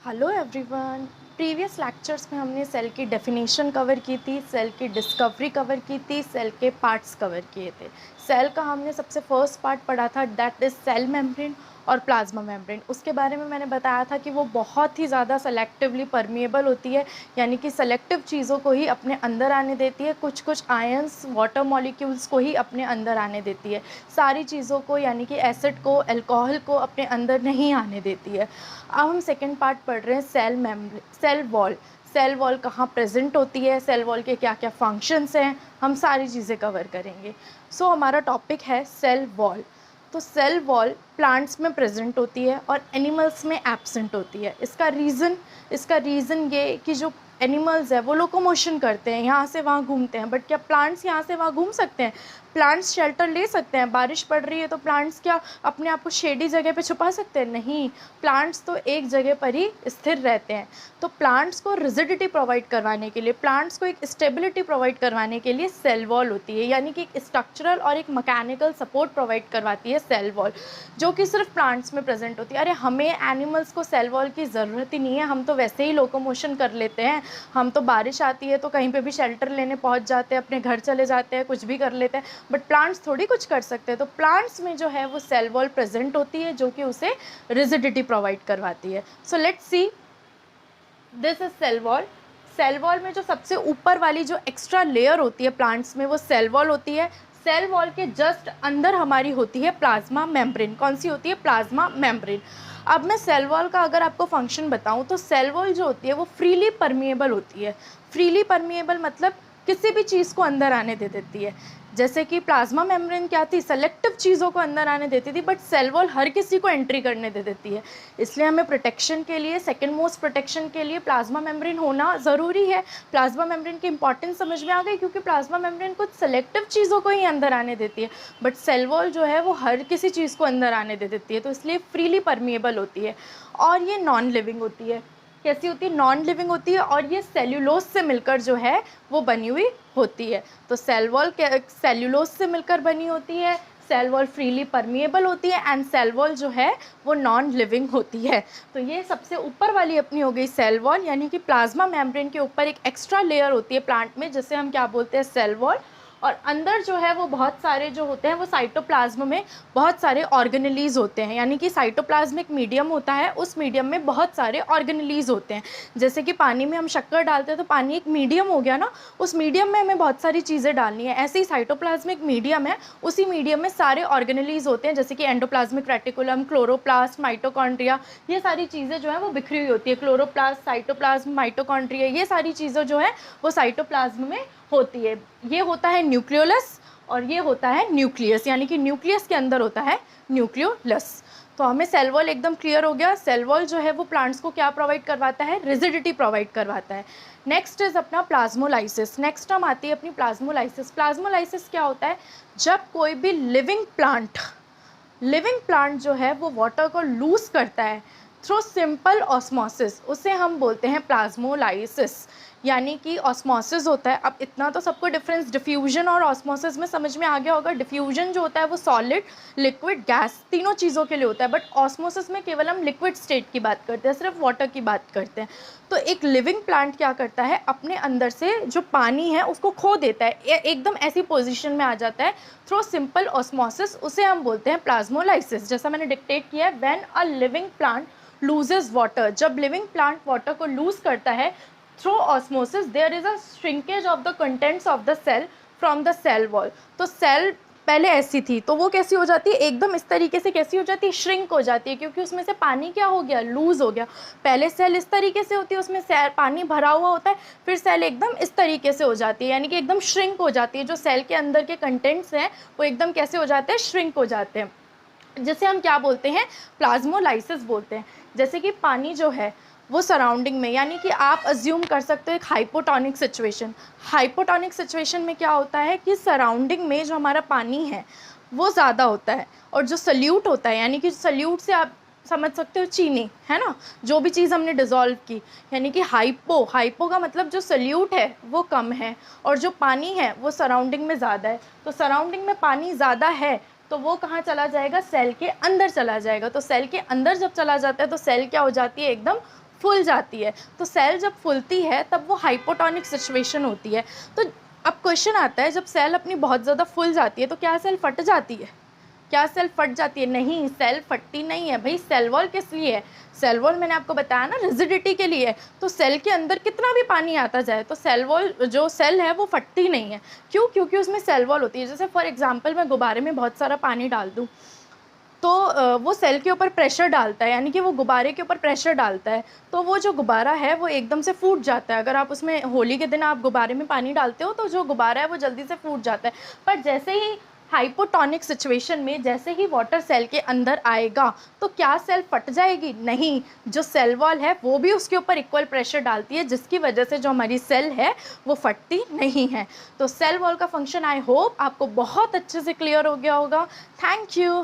Hello everyone. Previous lectures में हमने cell की डेफिनेशन कवर की थी, सेल की डिस्कवरी कवर की थी, सेल के पार्ट्स कवर किए थे। सेल का हमने सबसे फर्स्ट पार्ट पढ़ा था, दैट इज़ सेल मेम्ब्रेन और प्लाज्मा मेम्ब्रेन। उसके बारे में मैंने बताया था कि वो बहुत ही ज़्यादा सेलेक्टिवली परमिएबल होती है, यानी कि सेलेक्टिव चीज़ों को ही अपने अंदर आने देती है, कुछ कुछ आयंस वाटर मॉलिक्यूल्स को ही अपने अंदर आने देती है, सारी चीज़ों को यानी कि एसिड को, अल्कोहल को अपने अंदर नहीं आने देती है। अब हम सेकेंड पार्ट पढ़ रहे हैं cell membrane, cell wall. Cell wall कहाँ प्रेजेंट होती है, सेल वॉल के क्या क्या फंक्शंस हैं, हम सारी चीज़ें कवर करेंगे। हमारा टॉपिक है सेल वॉल। तो सेल वॉल प्लांट्स में प्रेजेंट होती है और एनिमल्स में एब्सेंट होती है। इसका रीज़न ये कि जो एनिमल्स है वो लोकोमोशन करते हैं, यहाँ से वहाँ घूमते हैं, बट क्या प्लांट्स यहाँ से वहाँ घूम सकते हैं? प्लांट्स शेल्टर ले सकते हैं? बारिश पड़ रही है तो प्लांट्स क्या अपने आप को शेडी जगह पे छुपा सकते हैं? नहीं, प्लांट्स तो एक जगह पर ही स्थिर रहते हैं। तो प्लांट्स को रिजिडिटी प्रोवाइड करवाने के लिए, प्लांट्स को एक स्टेबिलिटी प्रोवाइड करवाने के लिए सेल वॉल होती है, यानी कि एक स्ट्रक्चरल और एक मैकेनिकल सपोर्ट प्रोवाइड करवाती है सेल वॉल, जो कि सिर्फ प्लांट्स में प्रेजेंट होती है। अरे हमें एनिमल्स को सेल वॉल की ज़रूरत ही नहीं है, हम तो वैसे ही लोकोमोशन कर लेते हैं। हम तो बारिश आती है तो कहीं पे भी शेल्टर लेने पहुंच जाते हैं, अपने घर चले जाते हैं, कुछ भी कर लेते हैं, बट प्लांट्स थोड़ी कुछ कर सकते हैं। तो प्लांट्स में जो है वो सेल वॉल प्रेजेंट होती है, जो कि उसे रिजिडिटी प्रोवाइड करवाती है। So let's see, this is cell wall. Cell wall में जो सबसे ऊपर वाली जो एक्स्ट्रा लेयर होती है प्लांट्स में, वो सेल वॉल होती है। सेल वॉल के जस्ट अंदर हमारी होती है प्लाज्मा मेम्ब्रेन। कौन सी होती है? Plasma membrane. अब मैं सेल वॉल का अगर आपको फंक्शन बताऊं तो सेल वॉल जो होती है वो फ्रीली परमिएबल होती है। फ्रीली परमिएबल मतलब किसी भी चीज़ को अंदर आने दे देती है। जैसे कि प्लाज्मा मेम्ब्रेन क्या थी? सेलेक्टिव चीज़ों को अंदर आने देती थी, बट सेल वॉल हर किसी को एंट्री करने दे देती है। इसलिए हमें प्रोटेक्शन के लिए, सेकेंड मोस्ट प्रोटेक्शन के लिए प्लाज्मा मेम्ब्रेन होना ज़रूरी है। प्लाज्मा मेम्ब्रेन की इंपॉर्टेंस समझ में आ गई, क्योंकि प्लाज्मा मेम्ब्रेन कुछ सेलेक्टिव चीज़ों को ही अंदर आने देती है, बट सेल वॉल जो है वो हर किसी चीज़ को अंदर आने दे देती है, तो इसलिए फ्रीली परमिएबल होती है। और ये नॉन लिविंग होती है। कैसी होती है? नॉन लिविंग होती है, और ये सेल्यूलोज से मिलकर जो है वो बनी हुई होती है। तो सेल वॉल सेल्यूलोज से मिलकर बनी होती है, सेल वॉल फ्रीली परमिएबल होती है, एंड सेल वॉल जो है वो नॉन लिविंग होती है। तो ये सबसे ऊपर वाली अपनी हो गई सेल वॉल, यानी कि प्लाज्मा मेम्ब्रेन के ऊपर एक एक्स्ट्रा लेयर होती है प्लांट में, जिसे हम क्या बोलते हैं? Cell wall. और अंदर जो है वो बहुत सारे जो होते हैं वो साइटोप्लाज्म में बहुत सारे ऑर्गेनेलीज होते हैं, यानी कि साइटोप्लाज्मिक मीडियम होता है, उस मीडियम में बहुत सारे ऑर्गेनेलीज होते हैं। जैसे कि पानी में हम शक्कर डालते हैं तो पानी एक मीडियम हो गया ना, उस मीडियम में हमें बहुत सारी चीज़ें डालनी है। ऐसे ही साइटोप्लाज्मिक मीडियम है, उसी मीडियम में सारे ऑर्गेनेलीज होते हैं, जैसे कि एंडोप्लाज्मिक रेटिकुलम, क्लोरोप्लास्ट, माइटोकॉन्ड्रिया, ये सारी चीज़ें जो है वो बिखरी हुई होती है। क्लोरोप्लास्ट, साइटोप्लाज्म, माइटोकॉन्ड्रिया, ये सारी चीज़ें जो है वो साइटोप्लाज्म में होती है। ये होता है न्यूक्लियोलस और ये होता है न्यूक्लियस, यानी कि न्यूक्लियस के अंदर होता है न्यूक्लियोलस। तो हमें सेल वॉल एकदम क्लियर हो गया। सेल वॉल जो है वो प्लांट्स को क्या प्रोवाइड करवाता है? रिजिडिटी प्रोवाइड करवाता है। नेक्स्ट इज अपना प्लाज्मोलाइसिस। नेक्स्ट हम आती है अपनी प्लाज्मोलाइसिस। प्लाज्मोलाइसिस क्या होता है? जब कोई भी लिविंग प्लांट जो है वो वाटर को लूज करता है थ्रू सिंपल ऑस्मोसिस, उसे हम बोलते हैं प्लाज्मोलाइसिस। यानी कि ऑस्मोसिस होता है, अब इतना तो सबको डिफरेंस डिफ्यूजन और ऑस्मोसिस में समझ में आ गया होगा। डिफ्यूजन जो होता है वो सॉलिड, लिक्विड, गैस तीनों चीज़ों के लिए होता है, बट ऑस्मोसिस में केवल हम लिक्विड स्टेट की बात करते हैं, सिर्फ वाटर की बात करते हैं। तो एक लिविंग प्लांट क्या करता है? अपने अंदर से जो पानी है उसको खो देता है, एकदम ऐसी पोजिशन में आ जाता है थ्रू सिंपल ऑस्मोसिस, उसे हम बोलते हैं प्लाज्मोलाइसिस। जैसा मैंने डिक्टेट किया है, when a living plant loses water, जब लिविंग प्लांट वाटर को लूज करता है through osmosis, there is a shrinkage of the contents of the cell from the cell wall. तो सेल पहले ऐसी थी तो वो कैसी हो जाती है? एकदम इस तरीके से कैसी हो जाती है? श्रिंक हो जाती है, क्योंकि उसमें से पानी क्या हो गया? लूज हो गया। पहले सेल इस तरीके से होती है, उसमें सेल पानी भरा हुआ होता है, फिर सेल एकदम इस तरीके से हो जाती है, यानी कि एकदम श्रिंक हो जाती है। जो सेल के अंदर के कंटेंट्स हैं वो एकदम कैसे हो जाते हैं? श्रिंक हो जाते हैं, जिसे हम क्या बोलते हैं? प्लाज्मोलाइसिस बोलते हैं। जैसे कि पानी जो है वो सराउंडिंग में, यानी कि आप अज्यूम कर सकते हो एक हाइपोटोनिक सिचुएशन। हाइपोटोनिक सिचुएशन में क्या होता है कि सराउंडिंग में जो हमारा पानी है वो ज़्यादा होता है, और जो सल्यूट होता है, यानी कि सल्यूट से आप समझ सकते हो चीनी, है ना, जो भी चीज़ हमने डिज़ोल्व की, यानी कि हाइपो का मतलब जो सल्यूट है वो कम है और जो पानी है वो सराउंडिंग में ज़्यादा है। तो सराउंडिंग में पानी ज़्यादा है तो वो कहाँ चला जाएगा? सेल के अंदर चला जाएगा। तो सेल के अंदर जब चला जाता है तो सेल क्या हो जाती है? एकदम फूल जाती है। तो सेल जब फूलती है तब वो हाइपोटोनिक सिचुएशन होती है। तो अब क्वेश्चन आता है, जब सेल अपनी बहुत ज़्यादा फूल जाती है तो क्या सेल फट जाती है? क्या सेल फट जाती है? नहीं, सेल फटती नहीं है भाई। सेल वॉल किस लिए है? सेल वॉल मैंने आपको बताया ना, रिजिडिटी के लिए है। तो सेल के अंदर कितना भी पानी आता जाए तो सेल वॉल, जो सेल है वो फटती नहीं है। क्यों? क्योंकि उसमें सेल वॉल होती है। जैसे फॉर एग्जांपल मैं गुब्बारे में बहुत सारा पानी डाल दूँ तो वो सेल के ऊपर प्रेशर डालता है, यानी कि वो गुब्बारे के ऊपर प्रेशर डालता है, तो वो जो गुब्बारा है वो एकदम से फूट जाता है। अगर आप उसमें होली के दिन आप गुब्बारे में पानी डालते हो तो जो गुब्बारा है वो जल्दी से फूट जाता है। पर जैसे ही हाइपोटोनिक सिचुएशन में जैसे ही वाटर सेल के अंदर आएगा तो क्या सेल फट जाएगी? नहीं, जो सेल वॉल है वो भी उसके ऊपर इक्वल प्रेशर डालती है, जिसकी वजह से जो हमारी सेल है वो फटती नहीं है। तो सेल वॉल का फंक्शन आई होप आपको बहुत अच्छे से क्लियर हो गया होगा। Thank you.